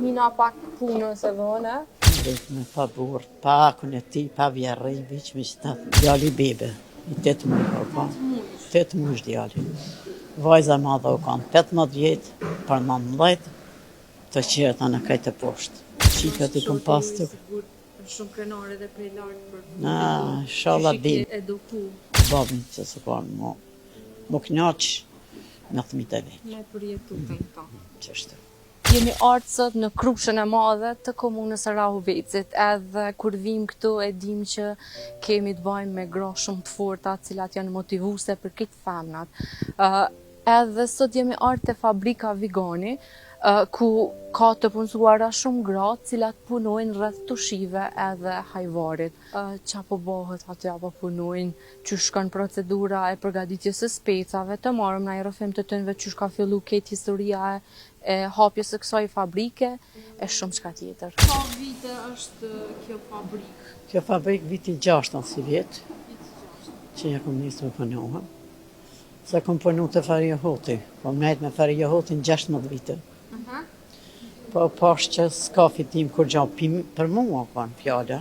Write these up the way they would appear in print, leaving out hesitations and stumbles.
Mina pak punës e dhone. Vetë me pa burë, pa akun e ti, pa vjerëj, veç me qëtatë. Djali bebe, i 8 muj o kanë. 8 muj djali. Vajza madhe o kanë 18 vjetë, për 19, të qerta në kajtë poshtë. Qikat i kom pas të... Shumë krenare dhe prej lartë për... Shala bim. Eduku. Babin që së kanë më knaqë me thmit e vetë. Me përjetu të në ta. Qështu. Jemi ardhur sot në Krupshën e Madhe të komunës së Rahovecit, edhe kur vim këtu e dim që kemi të bëjmë me gra shumë të forta, të cilat janë motivuese për këtë femnat. Edhe sot jemi ardhur te fabrika Vigani, ku ka të punësuara shumë gra, të cilat punojnë rreth tushive edhe hajvarit. Qa po bëhet aty apo punojnë, qysh shkon procedura e përgatitjes së specave, të marrëm na i rrëfim të tënve qysh ka fillu këtë historia e hapjes së kësaj fabrike e shumë çka tjetër. Sa vite është kjo fabrikë? Kjo fabrikë viti 60 vjetë, që ja kom nisë me punoha. Se kom punu të Faria Hoti, po mejt me Faria Hotin 16 vite. Po pash që s'ka fitim kur gjo për mua kanë fjalla.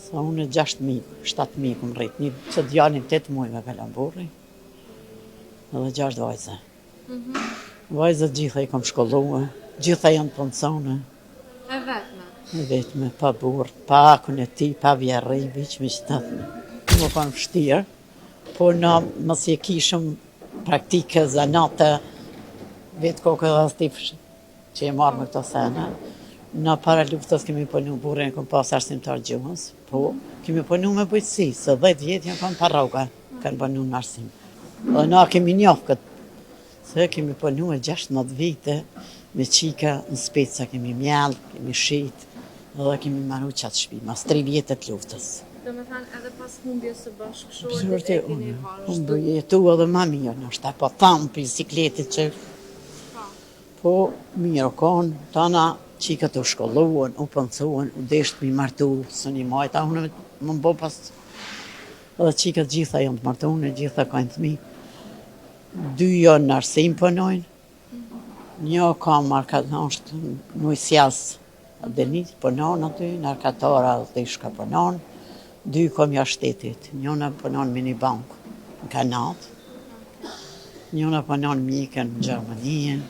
Sa unë 6.000, 7.000 kom rrit, një që djalin 8 muj me kalamburri, edhe 6 vajze. Vajzët gjitha i kom shkolluë, gjitha janë punësone. E vetme? E vetme, pa burë, pa akun e ti, pa vjerëj, veç me qëtatë. Më kanë vështirë, po na mësje kishëm praktike, zanate, vetë kokë dhe astifsh që e marrë me këto sene. Na para luftës kemi punu burën, kom pas arsimtar gjuhës, po kemi punu me bujtësi, se 10 vjetë janë kanë parroga, kanë punu në arsim. Dhe na kemi njohë këtë, se kemi punu e 16 vite, me qika në speca kemi mjallë, kemi shit, dhe kemi marru qatë shpi, mas 3 vjetët luftës. Do me thënë edhe pas humbjes së bashkëshortit e keni vazhdu. Unë jetu edhe ma mirë, nështë po thamë për sikletit që... Po, mirë konë, tana qikët u shkolluën, u pëncuën, u deshtë mi martu, së një majta, unë më bo pas... Edhe qikët gjitha janë të martunë, gjitha kajnë të mi. 2 janë në arsim pënojnë, një ka markatë, në sjasë, Denit pënon aty, narkatara dhe ishka pënon, 2 kom jashtë shtetit, njëna pënon me një bankë në Kanadë, njëna pënon mjekën në Gjermanien,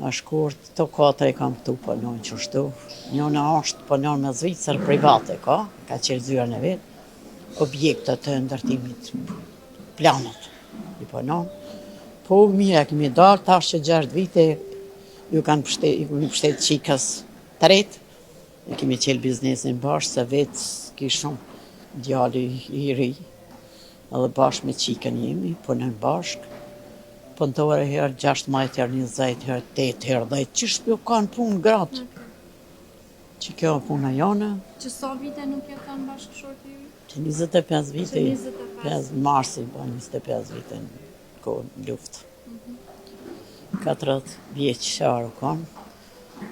a shkurt, të 4 i kam këtu pënojnë qështu, njëna është pënon me Zvicër private ka qërë zyrën e vetë, objektet të ndërtimit planët i pënon, po mire kemi dalë, tash që 6 vite, ju kanë pështet qikës të retë, e kemi qelë biznesin bashkë, se vetë kishëm djali i ri, edhe bashkë me qikën jemi, punojmë bashkë, punëtore herë 16 herë 20 herë 8 herë 10, qështë jo kanë punë gratë, që kjo puna jone. Që sa vite nuk jo kanë bashkëshorti ju? Që 25 vite, 5 marsi, 25 vite në kohë luftë. 40 vjeqë qarë kanë,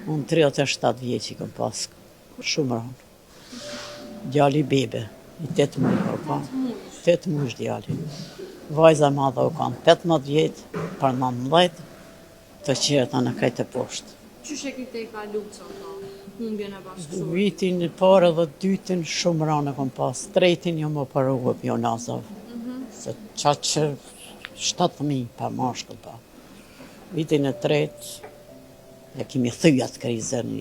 unë 37 vjeqë i kom pas, shumë rënë. Djali bebe, i 8 muj o kanë, 8 muj djali. Vajza madhe o kanë 18 vjetë, për 19, të qerta në kajtë poshtë. Qysh e kite i kalu që ta, humbjen e bashkëshortit? Vitin e parë dhe dytin shumë rënë kom pas, tretin jo më përruhë pjonazov, se qatë që 7.000 pa mashkull pa. Vitin e tretë, ja kemi thyjat krizën,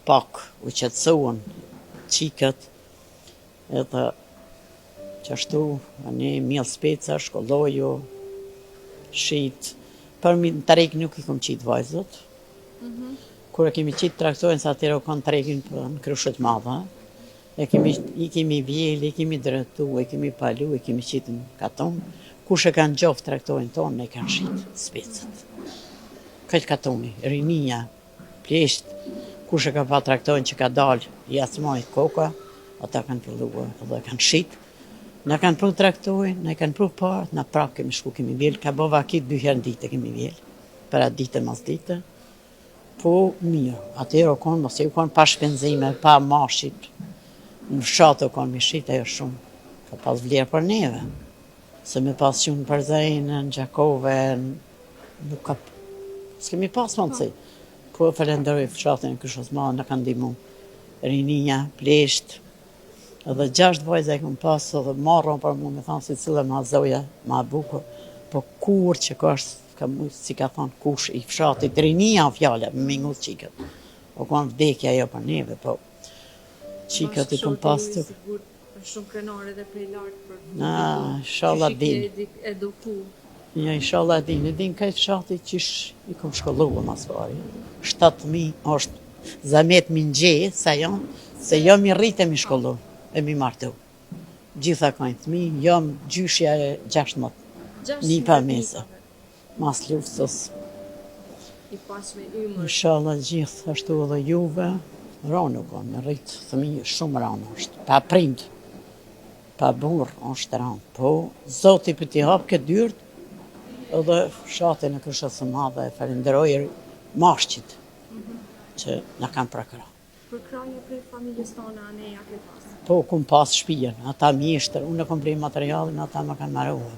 pak u qetësuan qikët, edhe qashtu, një mjellë speca, shkolloju, shit, për në trekë nuk i kom qitë vajzët, kur e kemi qitë traktojnë, sa atyre u kanë trekin për në Krushët Madha, i kemi vjeli, i kemi drëtu, i kemi palu, i kemi qitë në katon, kush e kanë gjofë traktojnë tonë, ne kanë shqitë specët. Këtë katoni, rinia, plesht, kush e ka pa traktojnë që ka dalë, jasmajt koka, ata kanë filluar edhe kanë shqitë. Në kanë pru traktojnë, ne kanë pru parë, në prapë kemi shku, kemi vjellë, ka bova kitë 2 herë në dite kemi vjellë, për atë dite mas dite. Po mirë, atëherë o konë, mos e u konë pa shpenzime, pa mashit, në fshatë o konë mi shqitë, ajo shumë, ka pas vlerë për neve. Se me pas qënë për Zajnë, në Gjakove, nuk ka... S'kemi pas mundësi. Po falenderoj fshatin e Kishës Madhe, na kanë ndihmu. Rinia, plesht, edhe 6 vajza e kom pas, edhe marrën për mu, me thanë si cila ma zoja, ma bukur, po kur që ka është, si ka thonë, kush i fshatit, rinia fjale, me mingut qikët. Po kanë vdekja jo për neve, po qikët i kom pas të... Shumë krenare dhe prej lartë për... Inshallah din. Eduku. Ja, inshallah din kaj fshati qish i kom shkollu mas pari. 7.000 është zamet mi nxej, se jam i rritë e mi shkollu, e mi martu. Gjitha kajnë të mi, jam gjyshja e 16. Një pa mese. Mas luftës. I pas me ymër. Inshallah gjithë ashtu edhe juve, ranu ka, me rritë, thëmi shumë ranu është, pa prind, pa burë është ranu. Po, zoti për t'i hapë këtë dyrt, edhe fshatin e Kishës së Madhe e falenderoj mashqit, që na kanë prakra. Për kraje prej familjes tonë, ne ja ke pas? Po, kum pas shpijen, ata mjeshtër, unë e kom prej materialin, ata më kanë marruar.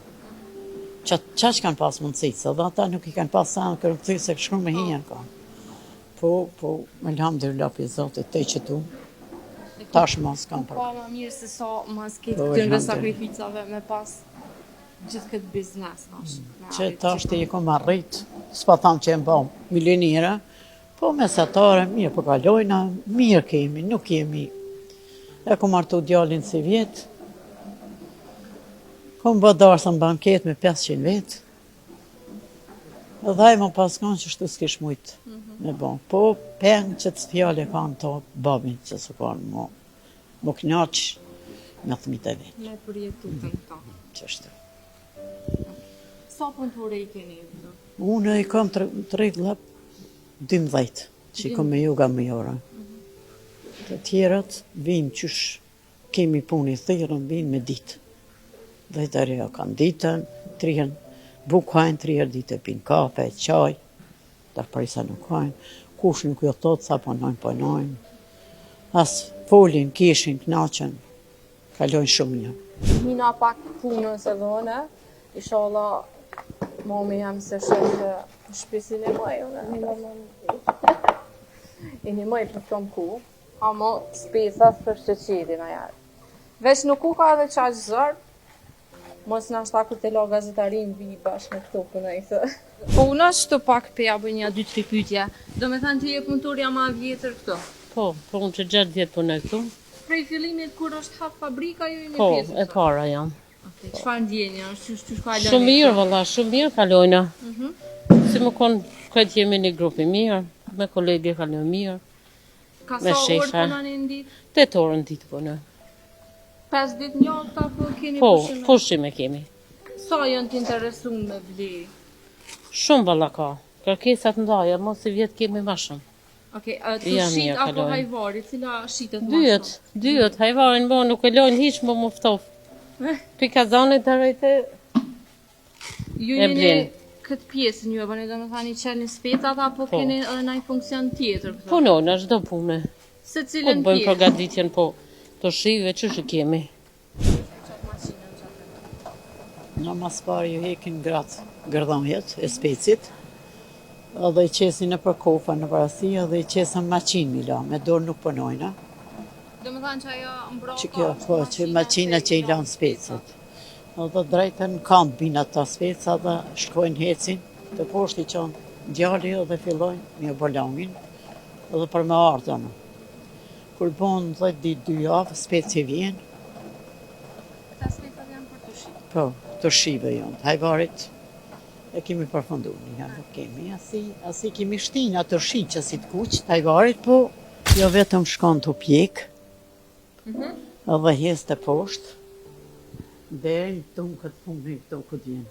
Qa që kanë pas mundësit, se dhe ata nuk i kanë pas sa në kërëkëty se shkru me hijen ka. Po, alhamdulillah për zotit, te që tu, tash mas kanë pra. Pa ma mirë se sa mas këtë këtyre sakrificave me pas gjithë këtë biznes, që tash të i kom arrit, s'pa thamë që e mba milionire, po mesatare, mirë po kalojna, mirë kemi, nuk kemi. E kom artu djallin si vjetë, kom bë darësën banket me 500 vetë, edhe ai më pas kanë që shtu s'kish mujtë me bon. Po, pengë që të fjale kanë të babin që s'u kanë më knaqë me thmit e vetë. Me përjetu të në ta. Qështu. Sa punëtore i keni? Unë i kam të rregulla 12, që i kam me juga më jora. Të tjerët vinë qysh kemi punë i thirën, vinë me ditë. Dhe të reja kanë ditën, trihen bukajnë, 3 ditë e pinë kafe, qaj, tërparisa nuk hajnë, kush nuk jo thotë sa punojnë. As folin, kishin, knaqen, kalojnë shumë një. Mina pak punës e dhone, inshallah mami jam se shëtë shpisin e maj, i një maj për shumë ku, ama spesat për shqeqedin a jarë. Veç nuk ku ka edhe qaq zërë, mos në ashta kur të la gazetarin vi bashkë me këto pënajtë. Po unë ashtu pak për ja bëj një 2-3 pytje, do me thënë të je punëtorja ma vjetër këto? Po, unë që 6 vjetë punoj këtu. Prej fillimit kur është hap fabrika ju i me Po, pjesë? e para jam. Çfarë ndjenja? Qysh ka lënë? Shumë mirë, valla, shumë mirë kalojna. Si më konë këtë jemi një grup i mirë, me kolegë kalojnë mirë. Ka me sa orë shefa. punani në ditë? 8 orë në ditë punoj. 5 ditë njofta po keni Po, pushime? pushime kemi. Sa janë të interesuar me ble? Shumë valla ka. Kërkesat ndaja, mos i vjetë kemi ma shumë. Okej, të Ja, shit mirë, apo kalojnë. hajvari, cila shitet më shumë? Dyët, hajvarin bo nuk e lojnë hiq më muftof. Pika zanit të rejte, Ju e jeni blenë. këtë pjesën ju e bëni, domethënë i çelni specat apo Po. keni edhe ndonjë funksion tjetër këtu? punojnë, është do pune. Se Po cilën të bëjmë pjesë? përgatitjen, po, të shive që që kemi. Në mas pari ju hekin gratë gërdhamjet e specit, edhe i qesin në për kofa në parasi, edhe i qesin maqin mila, me dorë nuk punojna. Domethënë që ajo mbrapa. Që kjo, po, që maqina që i lanë specit. Edhe drejten kam bina ta speca dhe shkojnë hecin, të poshti qonë djali edhe fillojnë një bolangin, edhe për me ardhën. Kur bon 10 ditë 2 javë, speci vjen, Këta specat janë për të shit. po, të shive jonë, hajvarit, e kemi përfundu një, nuk kemi, asi kemi shtina të shi që si të kuqë, hajvarit, po, jo vetëm shkon të pjek, edhe jes të poshtë, dhe i tonë këtë punë, i tonë këtë vjenë.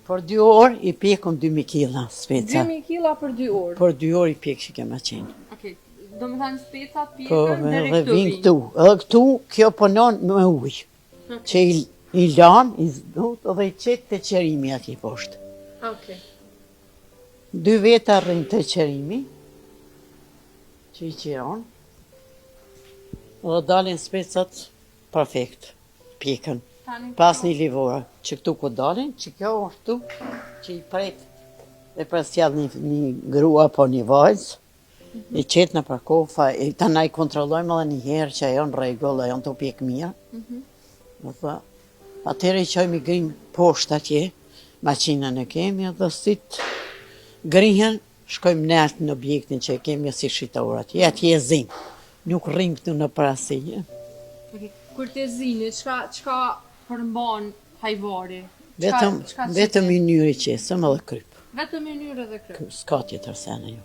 Por 2 orë i pjekën 2000 kila speca. 2000 kila për 2 orë. Por 2 orë i pjekë që kema qenë. Okej, domethënë specat Po, pjekën deri edhe këtu vinë vinë. këtu. Edhe këtu, kjo punon me ujë. Që i lanë, i zdut, edhe i qetë të qerimi ati poshtë. Okej. 2 veta rrinë të qerimi, që i qiron, edhe dalin specat perfekt, pjekën. Tani Pas një livora, që këtu ku dalin, që kjo është tu, që i pret E pra sjell një grua apo një vajzë, i qetë në për kofa, i ta na i kontrollojmë edhe një herë që ajo në rregull, ajo në të pjek mirë. Më tha, atëherë i qojmë i grimë poshtë atje, maqinën e kemi, dhe sit grihen, shkojmë nalt në objektin që e kemi si shitor atje, atje e zimë, nuk rrim këtu në prasinje. Kur të zini, çka përmban hajvari? Vetëm i njëri qesëm edhe kryp. Vetëm i njërë dhe kryp? S'ka tjetër sene ju.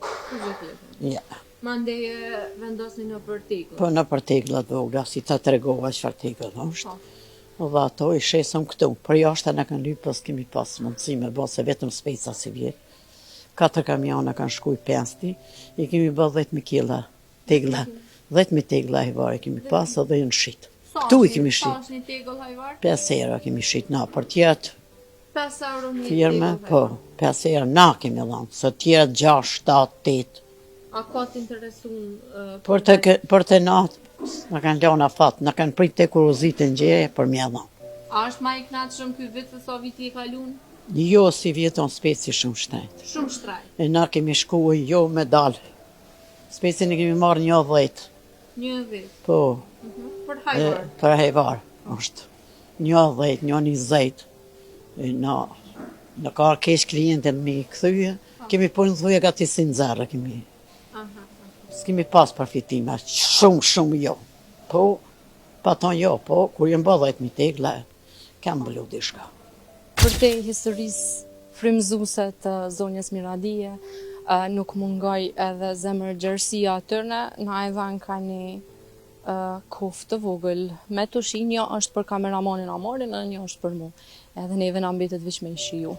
Ja. Mandej vendosni në për tegla? Po në për teglat vogla, si ta tregova çfarë teglat është. Dhe ato i shesëm këtu, për jashtë në kanë lypë, pas kemi pas mundësi me bo, se vetëm speca si vjetë. 4 kamiona kanë shkuj pensti, i kemi bë 10.000 kila tegla. 10.000 tegla hajvar kemi pas edhe në shit. Këtu i kemi shit. Sa është një tegl hajvar? 5 euro kemi shit na, për tjetë 5 euro një firme, tegl po, hajvar. 5 euro na kemi dhanë, se tjetë 6, 7, 8. A ka të interesun? Për të natë, në kanë lona fatë, në kanë prit të kurozitë në gjeje për mja dhanë. A është ma i knatëshëm ky vit se sa viti e kalun? Jo, si vjeton speci shumë shtajtë. Shumë shtrajt. E na kemi shku jo me dalë. Specin e kemi marrë 10. 10. Po, Për hajvar. për hajvar është. 10, 20. Në ka kesh klientën me i këthyje, kemi po në thuja gati si në zarë kemi. S'kemi pas përfitime, shumë jo. Po, pa ton jo, po, kur jem bë 10.000 tegla, kam bëllu dishka. Për te historisë frymëzuese të zonjës Miradije, nuk mungoj edhe zemërgjërsia tërne, na e dhanë ka një koftë të vogël me tushi, një është për kameramanin Amorin, dhe një është për mu. Edhe neve na mbetet veç me i shiju.